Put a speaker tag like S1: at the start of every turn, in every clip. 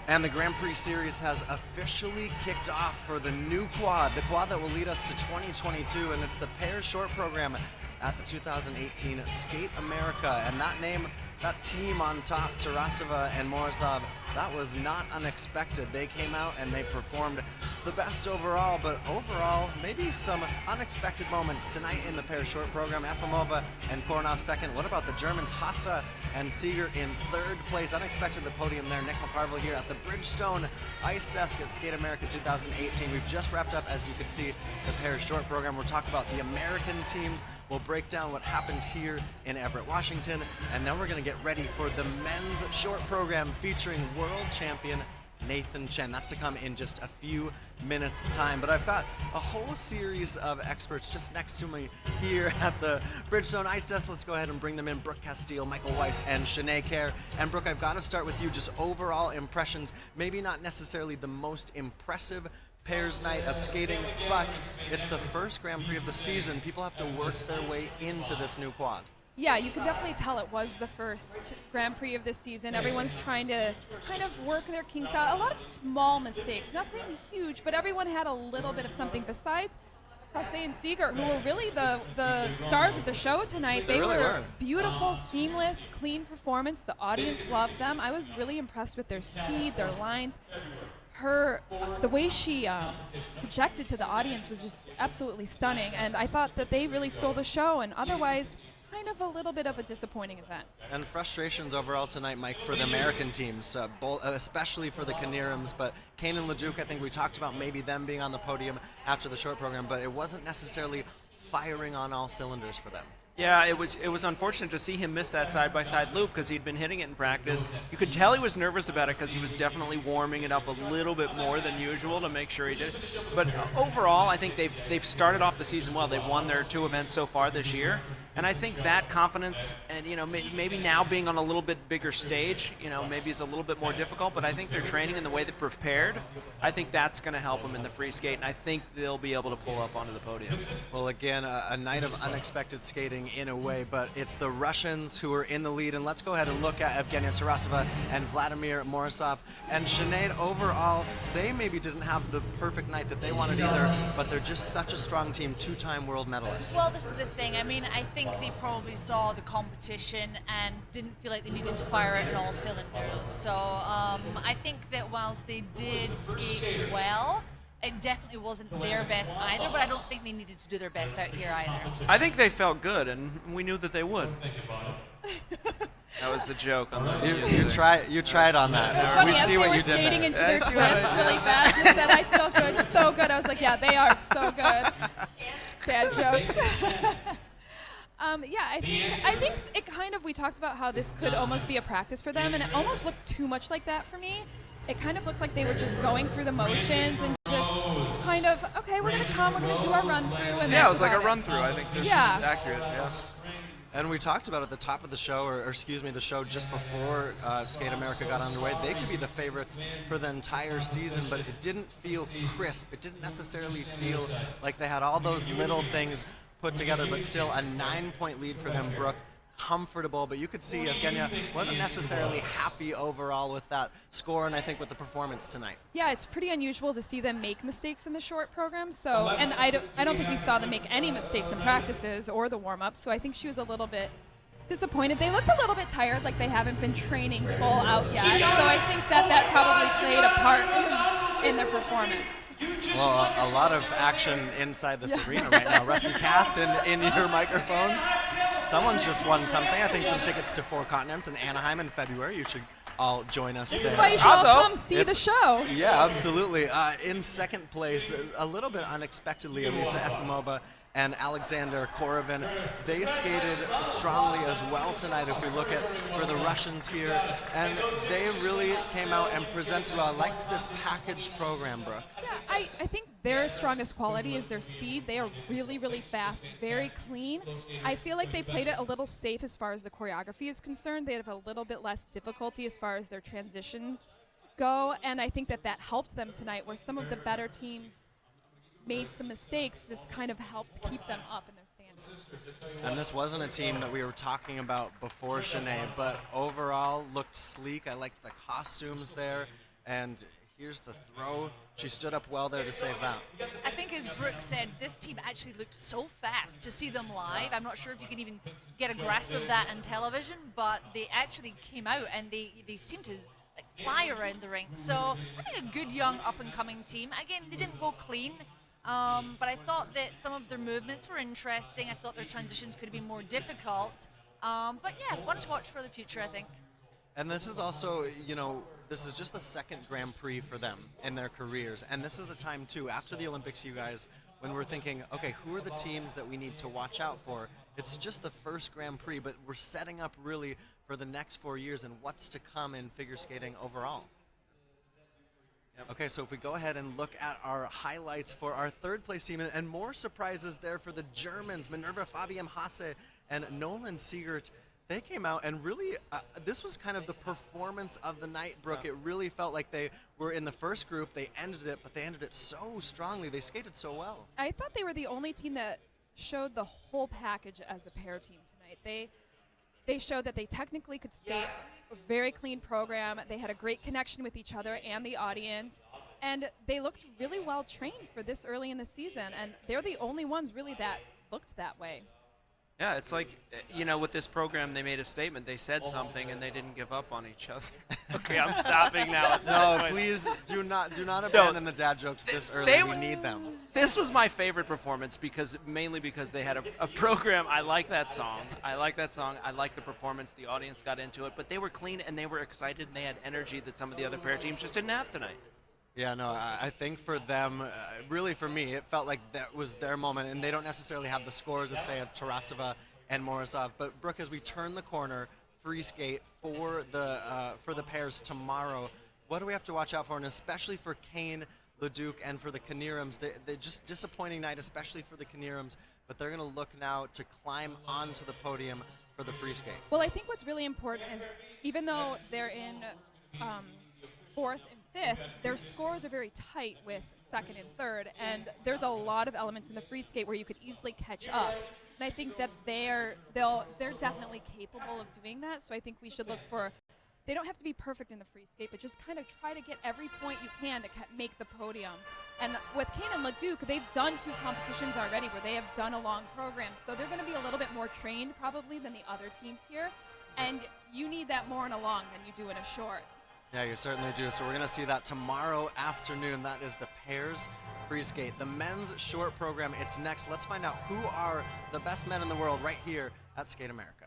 S1: And the Grand Prix Series has officially kicked off for the new quad, the quad that will lead us to 2022, and it's the pair short program at the 2018 Skate America. And that name, that team on top, Tarasova and Morozov, that was not unexpected. They came out and they performed the best overall, but overall, maybe some unexpected moments tonight in the pair short program. Efimova and Korovin second. What about the Germans, Hase and Seegert in third place? Unexpected the podium there. Nick McCarville here at the Bridgestone Ice Desk at Skate America 2018. We've just wrapped up, as you can see, the pair short program. We'll talk about the American teams. We'll break down what happened here in Everett, Washington, and then we're going to get ready for the men's short program featuring world champion Nathan Chen. That's to come in just a few minutes' time. But I've got a whole series of experts just next to me here at the Bridgestone Ice Desk. Let's go ahead and bring them in. Brooke Castile, Michael Weiss, and Shanae Kerr. And Brooke, I've got to start with you. Just overall impressions, maybe not necessarily the most impressive pairs night of skating, but it's the first Grand Prix of the season. People have to work their way into this new quad.
S2: Yeah, you can definitely tell it was the first Grand Prix of this season. Everyone's trying to kind of work their kinks out. A lot of small mistakes, nothing huge, but everyone had a little bit of something besides Hase and Seegert, who were really the stars of the show tonight. They
S1: really were
S2: beautiful, seamless, clean performance. The audience loved them. I was really impressed with their speed, their lines. The way she projected to the audience was just absolutely stunning, and I thought that they really stole the show, and otherwise kind of a little bit of a disappointing event.
S1: And frustrations overall tonight, Mike, for the American teams, especially for the Kanirams, but Kane and Leduc, I think we talked about maybe them being on the podium after the short program, but it wasn't necessarily firing on all cylinders for them.
S3: Yeah, it was unfortunate to see him miss that side-by-side loop because he'd been hitting it in practice. You could tell he was nervous about it because he was definitely warming it up a little bit more than usual to make sure he did. But overall, I think they've started off the season well. They've won their 2 events so far this year. And I think that confidence and, maybe now being on a little bit bigger stage, maybe is a little bit more difficult, but I think they're training in the way they're prepared. I think that's going to help them in the free skate, and I think they'll be able to pull up onto the podium.
S1: Well, again, a night of unexpected skating in a way, but it's the Russians who are in the lead, and let's go ahead and look at Evgenia Tarasova and Vladimir Morozov. And Sinead, overall, they maybe didn't have the perfect night that they wanted either, but they're just such a strong team, 2-time world medalists.
S4: Well, this is the thing. I mean, I think they probably saw the competition and didn't feel like they needed to fire it on all cylinders. So I think that whilst they did skate well, it definitely wasn't their best either, but I don't think they needed to do their best out here either.
S3: I think they felt good, and we knew that they would. That was the joke on the
S1: You tried on that.
S2: It's funny,
S1: we see what you did
S2: skating
S1: there.
S2: into their twists really fast, and said, I feel good, so good. I was like, yeah, they are so good. Bad jokes. I think it kind of, we talked about how this could almost be a practice for them, and it almost looked too much like that for me. It kind of looked like they were just going through the motions and just kind of, okay, we're going to do our run through. And
S3: yeah, it was like a run through. I think this is accurate. Yeah.
S1: And we talked about at the top of the show, or excuse me, the show just before Skate America got underway, they could be the favorites for the entire season, but it didn't feel crisp. It didn't necessarily feel like they had all those little things put together, but still a 9-point lead for them. Brooke, comfortable, but you could see Evgenia wasn't necessarily happy overall with that score, and I think with the performance tonight.
S2: Yeah, it's pretty unusual to see them make mistakes in the short program. So, and I don't think we saw them make any mistakes in practices or the warm-ups. So I think she was a little bit disappointed. They looked a little bit tired, like they haven't been training full out yet. So I think that probably played a part in their performance.
S1: Well, a lot of action inside this arena right now. Rusty Kath in your microphones. Someone's just won something. I think some tickets to 4 Continents in Anaheim in February. You should all join us
S2: This
S1: there.
S2: is why you should all come see the show.
S1: Yeah, absolutely. In second place, a little bit unexpectedly, Elisa Efimova and Alexander Korovin. They skated strongly as well tonight if we look at for the Russians here. And they really came out and presented well. I liked this package program, Brooke.
S2: Yeah, I think their strongest quality is their speed. They are really, really fast, very clean. I feel like they played it a little safe as far as the choreography is concerned. They have a little bit less difficulty as far as their transitions go, and I think that helped them tonight, where some of the better teams made some mistakes. This kind of helped keep them up in their standings.
S1: And this wasn't a team that we were talking about before Sinead, but overall looked sleek. I liked the costumes there. And here's the throw. She stood up well there to save that.
S4: I think, as Brooke said, this team actually looked so fast to see them live. I'm not sure if you can even get a grasp of that on television, but they actually came out and they seemed to fly around the ring. So I think a good young up-and-coming team. Again, they didn't go clean, but I thought that some of their movements were interesting. I thought their transitions could have been more difficult. But yeah, one to watch for the future, I think.
S1: And this is also, this is just the second Grand Prix for them in their careers. And this is a time, too, after the Olympics, you guys, when we're thinking, okay, who are the teams that we need to watch out for? It's just the first Grand Prix, but we're setting up really for the next 4 years and what's to come in figure skating overall. Yep. Okay, so if we go ahead and look at our highlights for our third place team, and more surprises there for the Germans, Minerva Fabian Hase and Nolan Seegert. They came out and really, this was kind of the performance of the night, Brooke. It really felt like they were in the first group. They ended it, but they ended it so strongly. They skated so well.
S2: I thought they were the only team that showed the whole package as a pair team tonight. They showed that they technically could skate a very clean program. They had a great connection with each other and the audience. And they looked really well trained for this early in the season. And they're the only ones really that looked that way.
S3: Yeah, it's like, with this program, they made a statement. They said something, and they didn't give up on each other. Okay, I'm stopping now.
S1: No, please do not abandon the dad jokes this early. We need them.
S3: This was my favorite performance mainly because they had a program. I like that song. I like the performance. The audience got into it, but they were clean and they were excited and they had energy that some of the other pair teams just didn't have tonight.
S1: Yeah, no, I think for them, really for me, it felt like that was their moment, and they don't necessarily have the scores of, say, of Tarasova and Morozov. But, Brooke, as we turn the corner, free skate for the pairs tomorrow, what do we have to watch out for, and especially for Kane, Leduc, and for the Kanirams? They're just disappointing night, especially for the Kanirams, but they're going to look now to climb onto the podium for the free skate.
S2: Well, I think what's really important is even though they're in fourth and fifth, their scores are very tight with second and third, and there's a lot of elements in the free skate where you could easily catch up. And I think that they're definitely capable of doing that. So I think we should look for. They don't have to be perfect in the free skate, but just kind of try to get every point you can to make the podium. And with Kane and Leduc, they've done 2 competitions already where they have done a long program, so they're going to be a little bit more trained probably than the other teams here. And you need that more in a long than you do in a short.
S1: Yeah, you certainly do. So we're going to see that tomorrow afternoon. That is the pairs free skate. The men's short program, it's next. Let's find out who are the best men in the world right here at Skate America.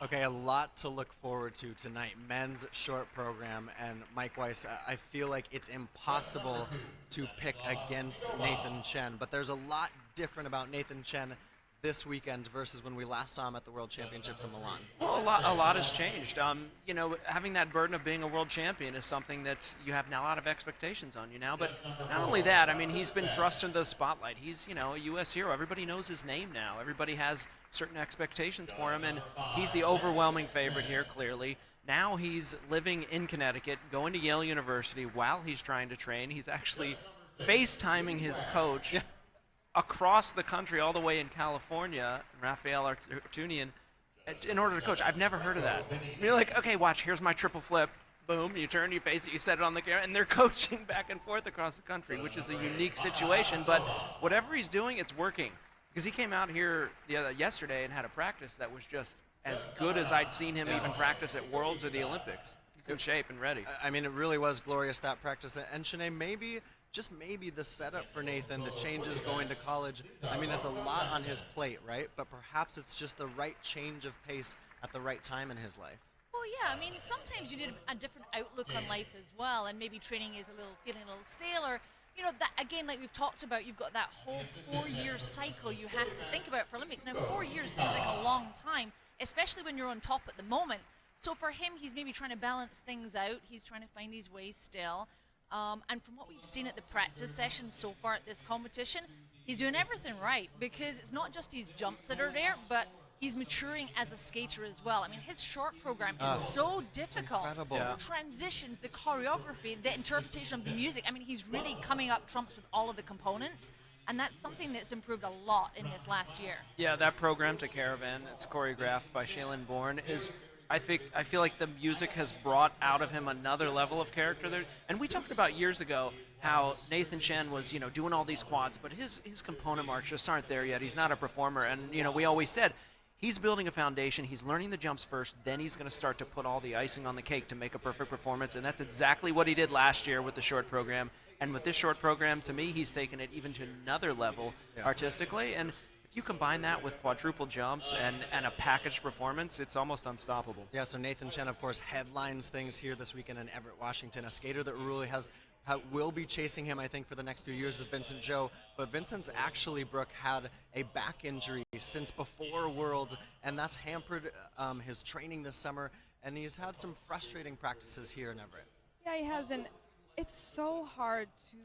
S1: Okay, a lot to look forward to tonight. Men's short program, and Mike Weiss, I feel like it's impossible to pick against Nathan Chen, but there's a lot different about Nathan Chen this weekend versus when we last saw him at the World Championships in Milan.
S3: Well, a lot has changed. Having that burden of being a world champion is something that you have now a lot of expectations on you now. But not only that, I mean, he's been thrust into the spotlight. He's, a U.S. hero. Everybody knows his name now. Everybody has certain expectations for him, and he's the overwhelming favorite here, clearly. Now he's living in Connecticut, going to Yale University while he's trying to train. He's actually FaceTiming his coach across the country, all the way in California, Rafael Artunian, in order to coach. I've never heard of that. You're like, okay, watch, here's my triple flip. Boom, you turn, you face it, you set it on the camera, and they're coaching back and forth across the country, which is a unique situation. But whatever he's doing, it's working. Because he came out here yesterday and had a practice that was just as good as I'd seen him even practice at Worlds or the Olympics. He's in shape and ready.
S1: I mean, it really was glorious, that practice. And Shanae, maybe, just maybe the setup for Nathan, the changes going to college, I mean, it's a lot on his plate, right? But perhaps it's just the right change of pace at the right time in his life.
S4: Well, yeah, I mean, sometimes you need a different outlook on life as well, and maybe training is feeling a little stale, or, you know, that again, like we've talked about, you've got that whole 4-year cycle you have to think about for Olympics. Now, 4 years seems like a long time, especially when you're on top at the moment. So for him, he's maybe trying to balance things out. He's trying to find his way still. And from what we've seen at the practice sessions so far at this competition, he's doing everything right, because it's not just his jumps that are there, but he's maturing as a skater as well. I mean, his short program is so difficult.
S1: Incredible.
S3: Yeah.
S4: The transitions, the choreography, the interpretation of the music. I mean, he's really coming up trumps with all of the components, and that's something that's improved a lot in this last year.
S3: Yeah, that program to Korovin, it's choreographed by Shailene Bourne, is I feel like the music has brought out of him another level of character there. And we talked about years ago how Nathan Chen was, you know, doing all these quads, but his component marks just aren't there yet. He's not a performer, and you know, we always said he's building a foundation. He's learning the jumps first, then he's going to start to put all the icing on the cake to make a perfect performance, and that's exactly what he did last year with the short program. And with this short program, to me, he's taken it even to another level artistically. And if you combine that with quadruple jumps and a packaged performance, it's almost unstoppable.
S1: Yeah, so Nathan Chen, of course, headlines things here this weekend in Everett, Washington. A skater that really will be chasing him, I think, for the next few years is Vincent Zhou. But Vincent's actually, Brooke, had a back injury since before Worlds, and that's hampered his training this summer, and he's had some frustrating practices here in Everett.
S2: Yeah, he has, and it's so hard to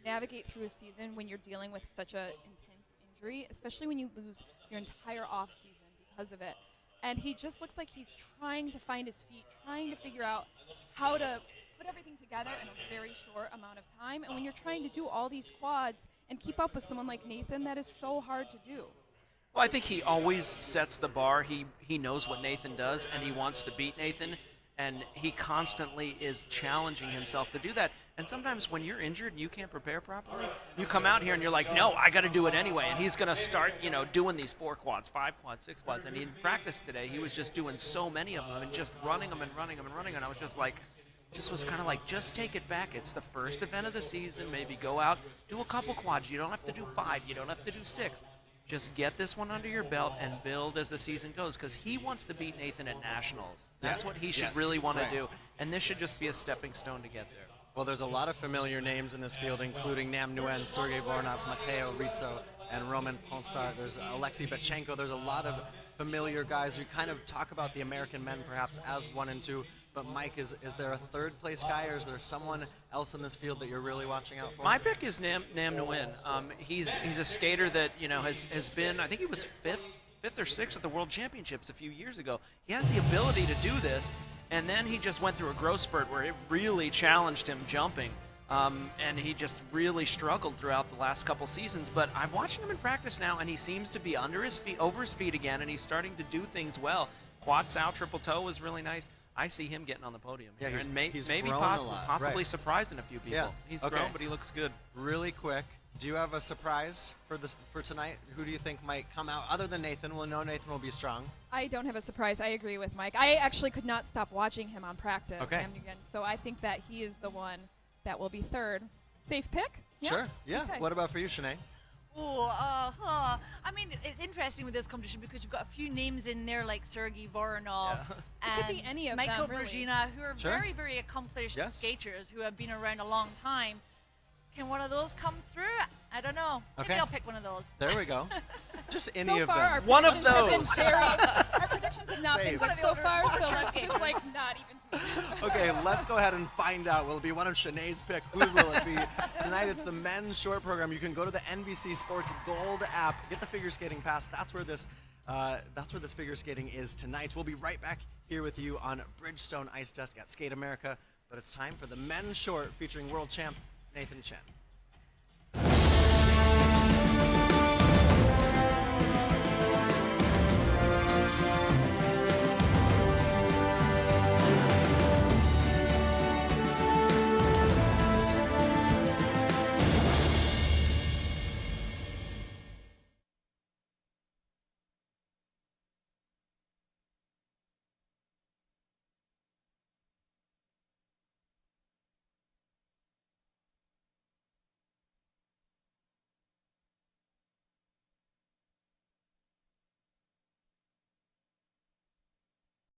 S2: navigate through a season when you're dealing with such a intense injury, especially when you lose your entire off season because of it. And he just looks like he's trying to find his feet, trying to figure out how to put everything together in a very short amount of time. And when you're trying to do all these quads and keep up with someone like Nathan, that is so hard to do.
S3: Well, I think he always sets the bar. He knows what Nathan does, and he wants to beat Nathan, and he constantly is challenging himself to do that. And sometimes when you're injured and you can't prepare properly, you come out here and you're like, no, I got to do it anyway. And he's going to start, you know, doing these 4 quads, 5 quads, 6 quads. And in practice today, he was just doing so many of them and just running them and running them and running. And I was just like, just take it back. It's the first event of the season. Maybe go out, do a couple quads. You don't have to do 5. You don't have to do 6. Just get this one under your belt and build as the season goes, because he wants to beat Nathan at Nationals. That's what he should really want to do, and this should just be a stepping stone to get there.
S1: Well, there's a lot of familiar names in this field, including Nam Nguyen, Sergei Voronov, Mateo Rizzo, and Roman Ponsar. There's Alexei Bachenko. There's a lot of familiar guys. We kind of talk about the American men perhaps as 1 and 2, but Mike, is there a third place guy, or is there someone else in this field that you're really watching out for?
S3: My pick is Nam Nguyen. He's a skater that, you know, has been, I think he was fifth or 6th at the World Championships a few years ago. He has the ability to do this, and then he just went through a growth spurt where it really challenged him jumping. And he just really struggled throughout the last couple seasons. But I'm watching him in practice now, and he seems to be over his feet again, and he's starting to do things well. Quad sow, triple toe was really nice. I see him getting on the podium.
S1: Yeah,
S3: here,
S1: he's
S3: and
S1: maybe grown a lot,
S3: possibly
S1: right.
S3: surprising a few people.
S1: Yeah.
S3: He's
S1: Okay.
S3: grown, but he looks good.
S1: Really quick, do you have a surprise for tonight? Who do you think might come out other than Nathan? We'll know Nathan will be strong.
S2: I don't have a surprise. I agree with Mike. I actually could not stop watching him on practice.
S1: Okay.
S2: Sam Nguyen, so I think that he is the one that will be third. Safe pick? Yeah?
S1: Sure. Yeah.
S2: Okay.
S1: What about for you, Shanae?
S4: I mean, it's interesting with this competition because you've got a few names in there like Sergei Voronov and
S2: It could be any of
S4: Michael
S2: them, really.
S4: Brzezinski, who are
S1: Sure.
S4: very, very accomplished
S1: Yes.
S4: skaters who have been around a long time. Can one of those come through? I don't know. Maybe
S1: Okay.
S4: I'll pick one of those.
S1: There we go. Just any
S2: So
S1: of
S2: far, our
S1: them.
S3: One of
S2: predictions have been
S3: those.
S2: our predictions have not
S1: Save.
S2: been good so far, so let's just like not even do that.
S1: Okay, let's go ahead and find out. Will it be one of Shanae's pick? Who will it be? Tonight it's the men's short program. You can go to the NBC Sports Gold app, get the figure skating pass. That's where this figure skating is tonight. We'll be right back here with you on Bridgestone Ice Desk at Skate America. But it's time for the men's short featuring world champ Nathan Chen.